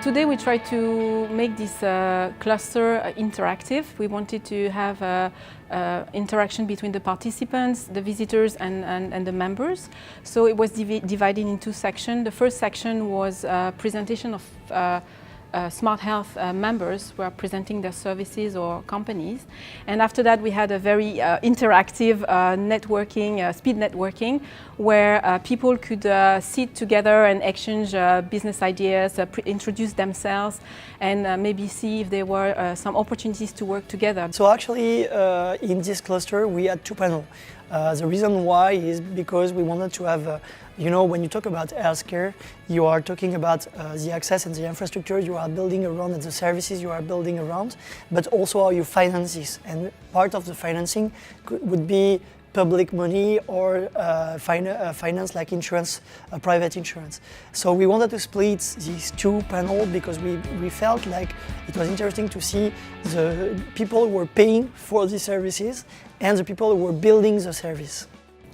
Today we try to make this cluster interactive. We wanted to have interaction between the participants, the visitors and the members. So it was divided in two sections. The first section was a presentation of Smart Health members who are presenting their services or companies. And after that we had a very interactive networking, speed networking, where people could sit together and exchange business ideas, introduce themselves, and maybe see if there were some opportunities to work together. So actually in this cluster we had two panels. The reason why is because we wanted to have when you talk about healthcare, you are talking about the access and the infrastructure you are building around and the services you are building around, but also how you finance this. And part of the financing would be public money or finance like insurance, private insurance. So we wanted to split these two panels because we felt like it was interesting to see the people who were paying for these services and the people who were building the service.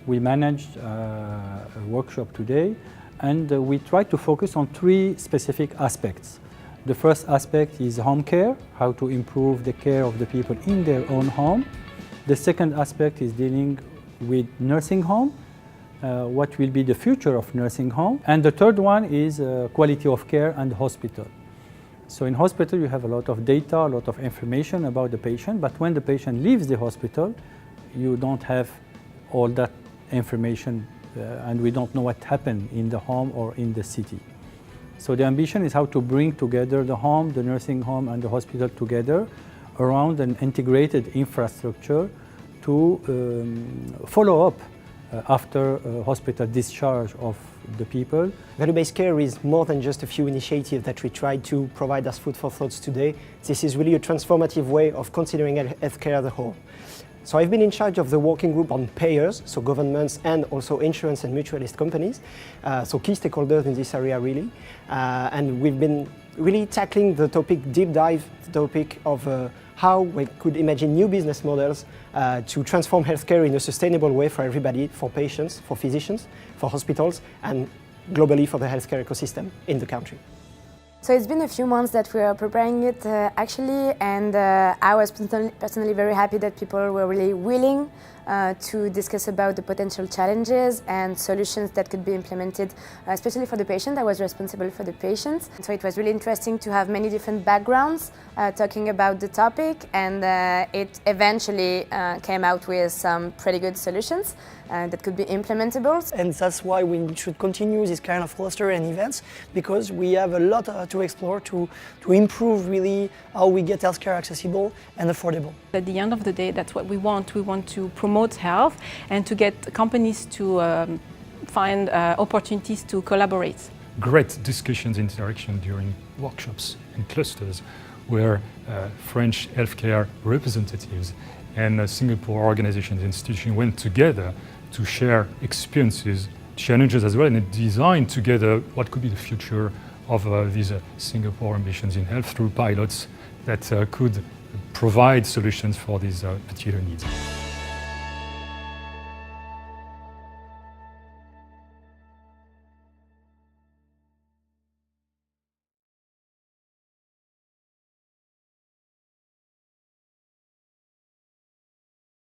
We managed a workshop today, and we tried to focus on three specific aspects. The first aspect is home care, how to improve the care of the people in their own home. The second aspect is dealing with nursing home, what will be the future of nursing home. And the third one is quality of care and hospital. So in hospital you have a lot of data, a lot of information about the patient, but when the patient leaves the hospital, you don't have all that information and we don't know what happened in the home or in the city. So the ambition is how to bring together the home, the nursing home and the hospital together around an integrated infrastructure to follow up after hospital discharge of the people. Value-based care is more than just a few initiatives that we try to provide as food for thoughts today. This is really a transformative way of considering healthcare as a whole. So I've been in charge of the working group on payers, so governments and also insurance and mutualist companies, so key stakeholders in this area really. And we've been really tackling the topic, deep dive topic of how we could imagine new business models to transform healthcare in a sustainable way for everybody, for patients, for physicians, for hospitals, and globally for the healthcare ecosystem in the country. So it's been a few months that we are preparing it actually, and I was personally very happy that people were really willing to discuss about the potential challenges and solutions that could be implemented, especially for the patient. I was responsible for the patients. So it was really interesting to have many different backgrounds talking about the topic, and it eventually came out with some pretty good solutions that could be implementable. And that's why we should continue this kind of cluster and events, because we have a lot to explore to improve really how we get healthcare accessible and affordable. At the end of the day, that's what we want. We want to promote health and to get companies to find opportunities to collaborate. Great discussions, interaction during workshops and clusters where French healthcare representatives and Singapore organizations, institutions went together to share experiences, challenges as well, and design together what could be the future of these Singapore ambitions in health through pilots that could provide solutions for these particular needs.